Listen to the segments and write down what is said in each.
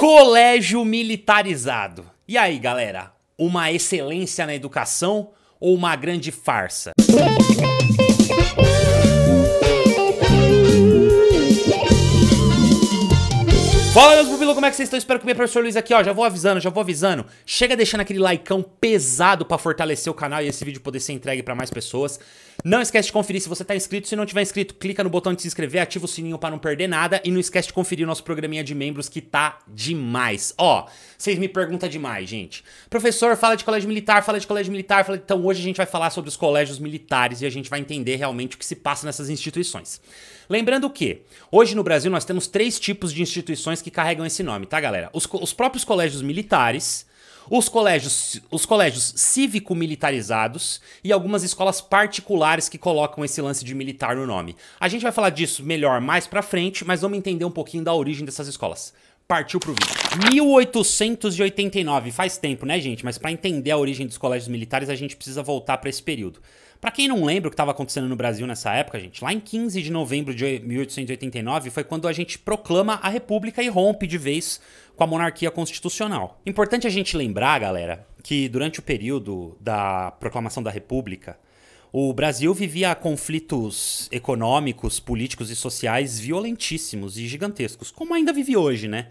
Colégio militarizado. E aí, galera? Uma excelência na educação ou uma grande farsa? Fala, meus pupilos, como é que vocês estão? Espero que bem, professor Luiz aqui, ó, já vou avisando. Chega deixando aquele likeão pesado pra fortalecer o canal e esse vídeo poder ser entregue pra mais pessoas. Não esquece de conferir se você tá inscrito. Se não tiver inscrito, clica no botão de se inscrever, ativa o sininho pra não perder nada. E não esquece de conferir o nosso programinha de membros que tá demais. Ó, vocês me perguntam demais, gente. Professor, fala de colégio militar, Então hoje a gente vai falar sobre os colégios militares e a gente vai entender realmente o que se passa nessas instituições. Lembrando que hoje no Brasil nós temos 3 tipos de instituições que carregam esse nome, tá, galera? Os próprios colégios militares, os colégios cívico-militarizados e algumas escolas particulares que colocam esse lance de militar no nome. A gente vai falar disso melhor mais pra frente, mas vamos entender um pouquinho da origem dessas escolas. Partiu pro vídeo. 1889, faz tempo, né, gente? Mas pra entender a origem dos colégios militares, a gente precisa voltar pra esse período. Pra quem não lembra o que estava acontecendo no Brasil nessa época, gente, lá em 15 de novembro de 1889 foi quando a gente proclama a República e rompe de vez com a monarquia constitucional. Importante a gente lembrar, galera, que durante o período da proclamação da República, o Brasil vivia conflitos econômicos, políticos e sociais violentíssimos e gigantescos, como ainda vive hoje, né?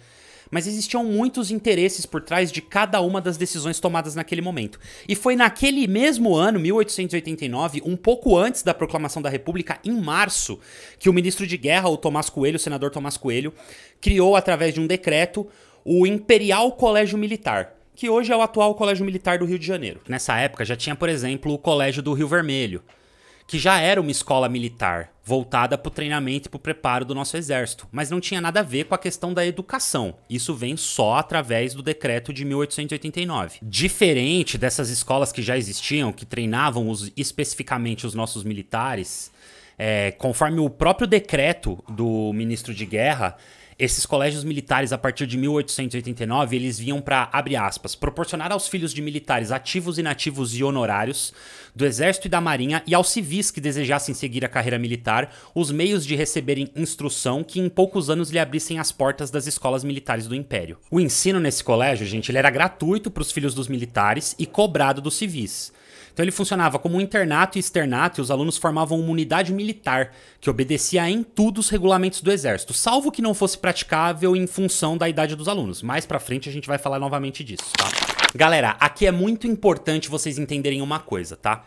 Mas existiam muitos interesses por trás de cada uma das decisões tomadas naquele momento. E foi naquele mesmo ano, 1889, um pouco antes da proclamação da República, em março, que o ministro de Guerra, o senador Tomás Coelho, criou, através de um decreto, o Imperial Colégio Militar, que hoje é o atual Colégio Militar do Rio de Janeiro. Nessa época já tinha, por exemplo, o Colégio do Rio Vermelho, que já era uma escola militar, voltada para o treinamento e para o preparo do nosso exército, mas não tinha nada a ver com a questão da educação. Isso vem só através do decreto de 1889. Diferente dessas escolas que já existiam, que treinavam especificamente os nossos militares, conforme o próprio decreto do ministro de Guerra, esses colégios militares, a partir de 1889, eles vinham para, abre aspas, proporcionar aos filhos de militares ativos, inativos e honorários do Exército e da Marinha e aos civis que desejassem seguir a carreira militar os meios de receberem instrução que em poucos anos lhe abrissem as portas das escolas militares do Império. O ensino nesse colégio, gente, ele era gratuito para os filhos dos militares e cobrado dos civis. Então ele funcionava como um internato e externato e os alunos formavam uma unidade militar que obedecia em tudo os regulamentos do exército, salvo que não fosse praticável em função da idade dos alunos. Mais pra frente a gente vai falar novamente disso, tá? Galera, aqui é muito importante vocês entenderem uma coisa, tá?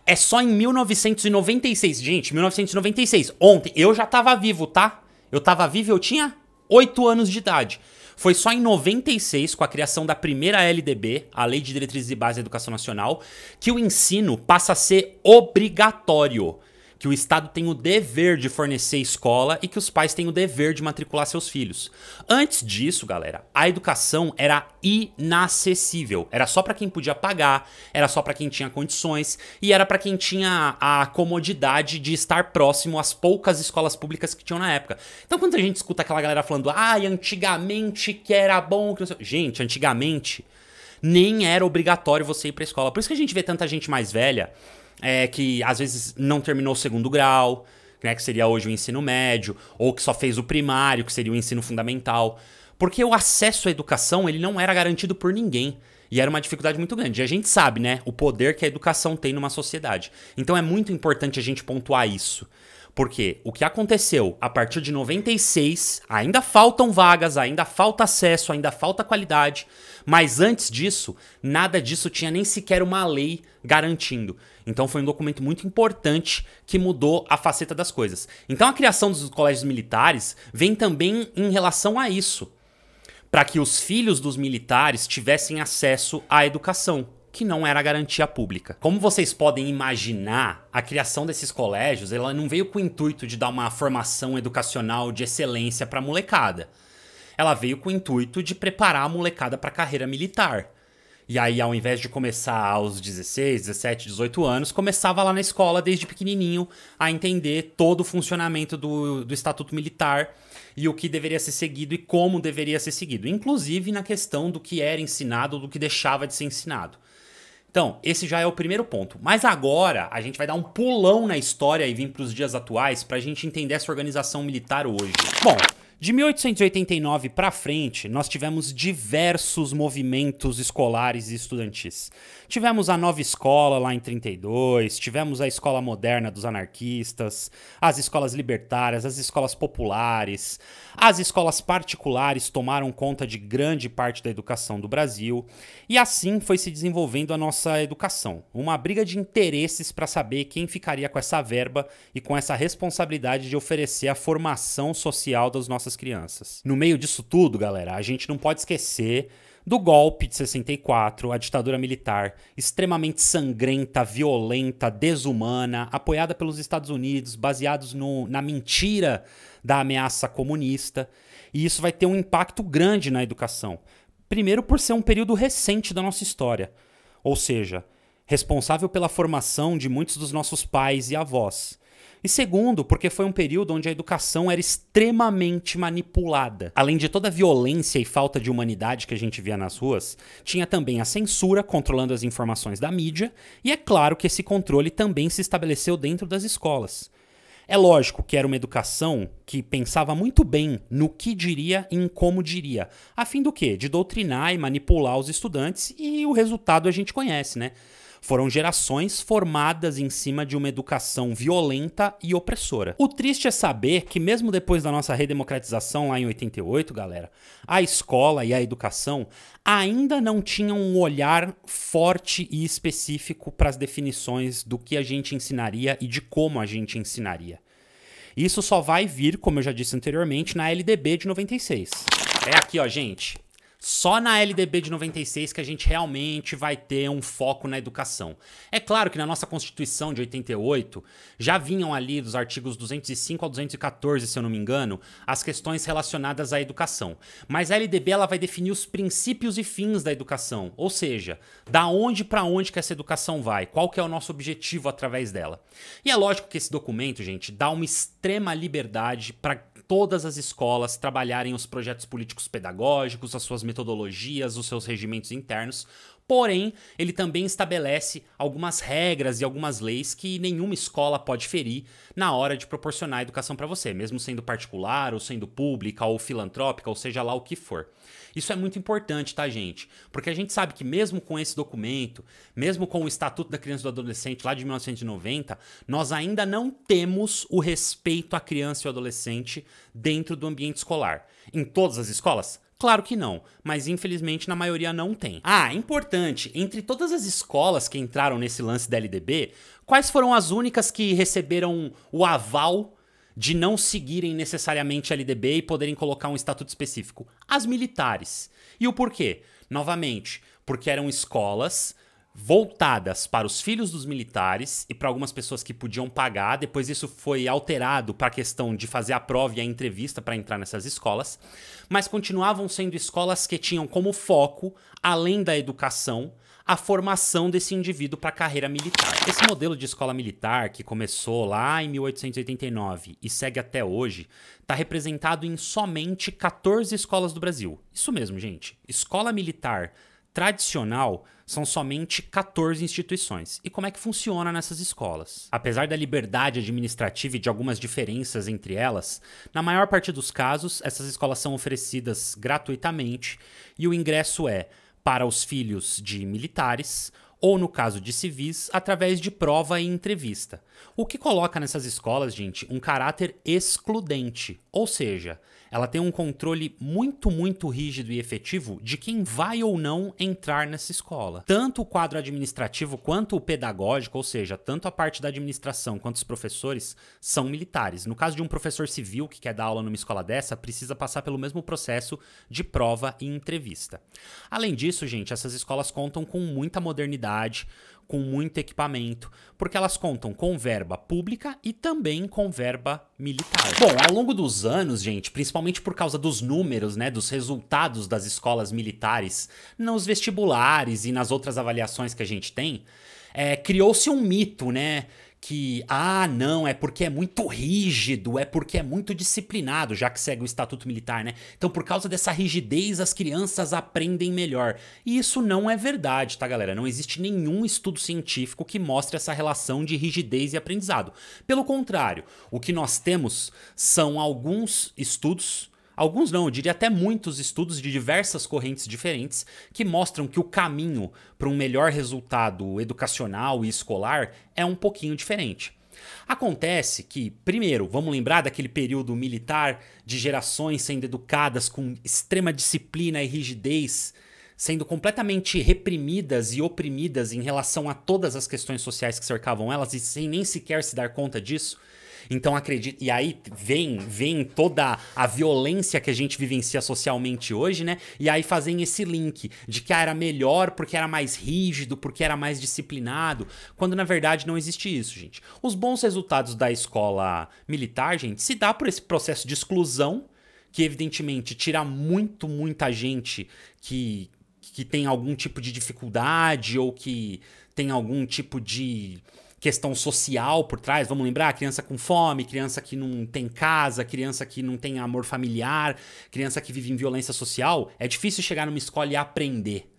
É só em 1996, gente, 1996, ontem, eu já tava vivo, tá? Eu tava vivo e eu tinha 8 anos de idade. Foi só em 96, com a criação da primeira LDB, a Lei de Diretrizes e Bases da Educação Nacional, que o ensino passa a ser obrigatório, que o Estado tem o dever de fornecer escola e que os pais têm o dever de matricular seus filhos. Antes disso, galera, a educação era inacessível. Era só para quem podia pagar, era só para quem tinha condições e era para quem tinha a comodidade de estar próximo às poucas escolas públicas que tinham na época. Então, quando a gente escuta aquela galera falando, antigamente que era bom... Que não sei... Gente, antigamente nem era obrigatório você ir pra escola. Por isso que a gente vê tanta gente mais velha que às vezes não terminou o 2º grau, né, que seria hoje o ensino médio, ou que só fez o primário, que seria o ensino fundamental. Porque o acesso à educação ele não era garantido por ninguém. E era uma dificuldade muito grande. E a gente sabe, né, o poder que a educação tem numa sociedade. Então é muito importante a gente pontuar isso. Porque o que aconteceu a partir de 96, ainda faltam vagas, ainda falta acesso, ainda falta qualidade. Mas antes disso, nada disso tinha nem sequer uma lei garantindo. Então foi um documento muito importante que mudou a faceta das coisas. Então a criação dos colégios militares vem também em relação a isso. Para que os filhos dos militares tivessem acesso à educação, que não era garantia pública. Como vocês podem imaginar, a criação desses colégios ela não veio com o intuito de dar uma formação educacional de excelência para a molecada. Ela veio com o intuito de preparar a molecada para a carreira militar. E aí, ao invés de começar aos 16, 17, 18 anos, começava lá na escola desde pequenininho a entender todo o funcionamento do Estatuto Militar e o que deveria ser seguido e como deveria ser seguido. Inclusive na questão do que era ensinado ou do que deixava de ser ensinado. Então, esse já é o primeiro ponto. Mas agora a gente vai dar um pulão na história e vir para os dias atuais para a gente entender essa organização militar hoje. Bom, De 1889 para frente, nós tivemos diversos movimentos escolares e estudantis. Tivemos a Nova Escola lá em 32, tivemos a Escola Moderna dos Anarquistas, as escolas libertárias, as escolas populares, as escolas particulares tomaram conta de grande parte da educação do Brasil, e assim foi se desenvolvendo a nossa educação. Uma briga de interesses para saber quem ficaria com essa verba e com essa responsabilidade de oferecer a formação social das nossas crianças. No meio disso tudo, galera, a gente não pode esquecer do golpe de 64, a ditadura militar, extremamente sangrenta, violenta, desumana, apoiada pelos Estados Unidos, baseados na mentira da ameaça comunista. E isso vai ter um impacto grande na educação. Primeiro por ser um período recente da nossa história, ou seja, responsável pela formação de muitos dos nossos pais e avós. E segundo, porque foi um período onde a educação era extremamente manipulada. Além de toda a violência e falta de humanidade que a gente via nas ruas, tinha também a censura controlando as informações da mídia, e é claro que esse controle também se estabeleceu dentro das escolas. É lógico que era uma educação que pensava muito bem no que diria e em como diria, a fim do quê? De doutrinar e manipular os estudantes, e o resultado a gente conhece, né? Foram gerações formadas em cima de uma educação violenta e opressora. O triste é saber que mesmo depois da nossa redemocratização lá em 88, galera, a escola e a educação ainda não tinham um olhar forte e específico para as definições do que a gente ensinaria e de como a gente ensinaria. Isso só vai vir, como eu já disse anteriormente, na LDB de 96. É aqui, ó, gente. Só na LDB de 96 que a gente realmente vai ter um foco na educação. É claro que na nossa Constituição de 88 já vinham ali dos artigos 205 ao 214, se eu não me engano, as questões relacionadas à educação. Mas a LDB ela vai definir os princípios e fins da educação, ou seja, da onde para onde que essa educação vai, qual que é o nosso objetivo através dela. E é lógico que esse documento, gente, dá uma extrema liberdade para todas as escolas trabalharem os projetos políticos pedagógicos, as suas metodologias, os seus regimentos internos. Porém, ele também estabelece algumas regras e algumas leis que nenhuma escola pode ferir na hora de proporcionar a educação para você, mesmo sendo particular, ou sendo pública, ou filantrópica, ou seja lá o que for. Isso é muito importante, tá, gente? Porque a gente sabe que mesmo com esse documento, mesmo com o Estatuto da Criança e do Adolescente lá de 1990, nós ainda não temos o respeito à criança e ao adolescente dentro do ambiente escolar. Em todas as escolas? Claro que não, mas infelizmente na maioria não tem. Ah, importante, entre todas as escolas que entraram nesse lance da LDB, quais foram as únicas que receberam o aval de não seguirem necessariamente a LDB e poderem colocar um estatuto específico? As militares. E o porquê? Novamente, porque eram escolas voltadas para os filhos dos militares e para algumas pessoas que podiam pagar. Depois isso foi alterado para a questão de fazer a prova e a entrevista para entrar nessas escolas, mas continuavam sendo escolas que tinham como foco, além da educação, a formação desse indivíduo para a carreira militar. Esse modelo de escola militar, que começou lá em 1889 e segue até hoje, está representado em somente 14 escolas do Brasil. Isso mesmo, gente. Escola militar tradicional são somente 14 instituições. E como é que funciona nessas escolas? Apesar da liberdade administrativa e de algumas diferenças entre elas, na maior parte dos casos, essas escolas são oferecidas gratuitamente e o ingresso é para os filhos de militares ou, no caso de civis, através de prova e entrevista. O que coloca nessas escolas, gente, um caráter excludente, ou seja, ela tem um controle muito rígido e efetivo de quem vai ou não entrar nessa escola. Tanto o quadro administrativo quanto o pedagógico, ou seja, tanto a parte da administração quanto os professores, são militares. No caso de um professor civil que quer dar aula numa escola dessa, precisa passar pelo mesmo processo de prova e entrevista. Além disso, gente, essas escolas contam com muita modernidade, com muito equipamento, porque elas contam com verba pública e também com verba militar. Bom, ao longo dos anos, gente, principalmente por causa dos números, né, dos resultados das escolas militares nos vestibulares e nas outras avaliações que a gente tem, criou-se um mito, né, que, não, é porque é muito rígido, é porque é muito disciplinado, já que segue o Estatuto Militar, né? Então, por causa dessa rigidez, as crianças aprendem melhor. E isso não é verdade, tá, galera? Não existe nenhum estudo científico que mostre essa relação de rigidez e aprendizado. Pelo contrário, o que nós temos são alguns estudos, alguns não, eu diria até muitos estudos de diversas correntes diferentes que mostram que o caminho para um melhor resultado educacional e escolar é um pouquinho diferente. Acontece que, primeiro, vamos lembrar daquele período militar de gerações sendo educadas com extrema disciplina e rigidez, sendo completamente reprimidas e oprimidas em relação a todas as questões sociais que cercavam elas e sem nem sequer se dar conta disso. Então acredito, e aí vem toda a violência que a gente vivencia socialmente hoje, né? E aí fazem esse link de que era melhor porque era mais rígido, porque era mais disciplinado, quando na verdade não existe isso, gente. Os bons resultados da escola militar, gente, se dá por esse processo de exclusão, que evidentemente tira muita gente que tem algum tipo de dificuldade ou que tem algum tipo de questão social por trás. Vamos lembrar, criança com fome, criança que não tem casa, criança que não tem amor familiar, criança que vive em violência social. É difícil chegar numa escola e aprender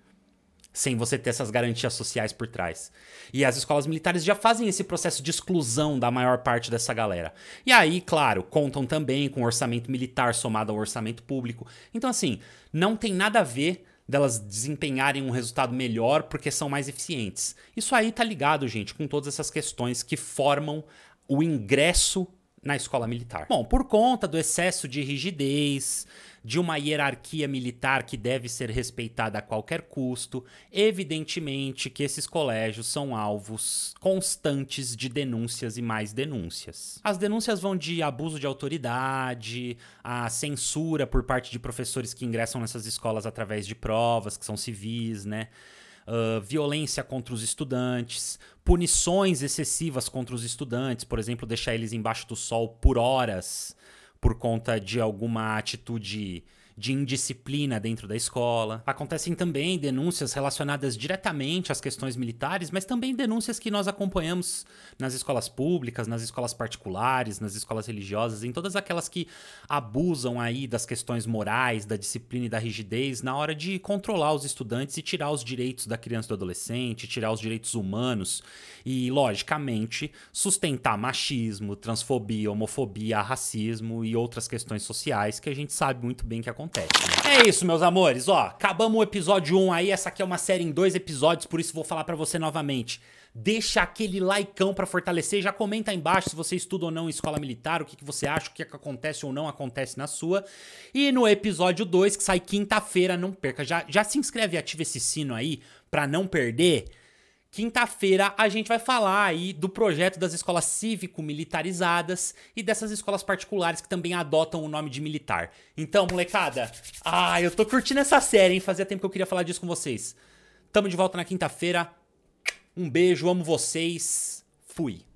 sem você ter essas garantias sociais por trás. E as escolas militares já fazem esse processo de exclusão da maior parte dessa galera. E aí, claro, contam também com o orçamento militar somado ao orçamento público. Então, assim, não tem nada a ver delas desempenharem um resultado melhor porque são mais eficientes. Isso aí tá ligado, gente, com todas essas questões que formam o ingresso na escola militar. Bom, por conta do excesso de rigidez, de uma hierarquia militar que deve ser respeitada a qualquer custo, evidentemente que esses colégios são alvos constantes de denúncias e mais denúncias. As denúncias vão de abuso de autoridade, a censura por parte de professores que ingressam nessas escolas através de provas, que são civis, né? Violência contra os estudantes, punições excessivas contra os estudantes, por exemplo, deixar eles embaixo do sol por horas por conta de alguma atitude de indisciplina dentro da escola. Acontecem também denúncias relacionadas diretamente às questões militares, mas também denúncias que nós acompanhamos nas escolas públicas, nas escolas particulares, nas escolas religiosas, em todas aquelas que abusam aí das questões morais, da disciplina e da rigidez na hora de controlar os estudantes e tirar os direitos da criança e do adolescente, tirar os direitos humanos e, logicamente, sustentar machismo, transfobia, homofobia, racismo e outras questões sociais que a gente sabe muito bem que acontecem. É isso, meus amores, ó, acabamos o episódio 1 aí, essa aqui é uma série em 2 episódios, por isso vou falar pra você novamente. Deixa aquele likeão pra fortalecer, já comenta aí embaixo se você estuda ou não em escola militar, o que você acha, o que acontece ou não acontece na sua. E no episódio 2, que sai quinta-feira, não perca, já se inscreve e ativa esse sino aí pra não perder. Quinta-feira a gente vai falar aí do projeto das escolas cívico-militarizadas e dessas escolas particulares que também adotam o nome de militar. Então, molecada, eu tô curtindo essa série, hein? Fazia tempo que eu queria falar disso com vocês. Tamo de volta na quinta-feira. Um beijo, amo vocês. Fui.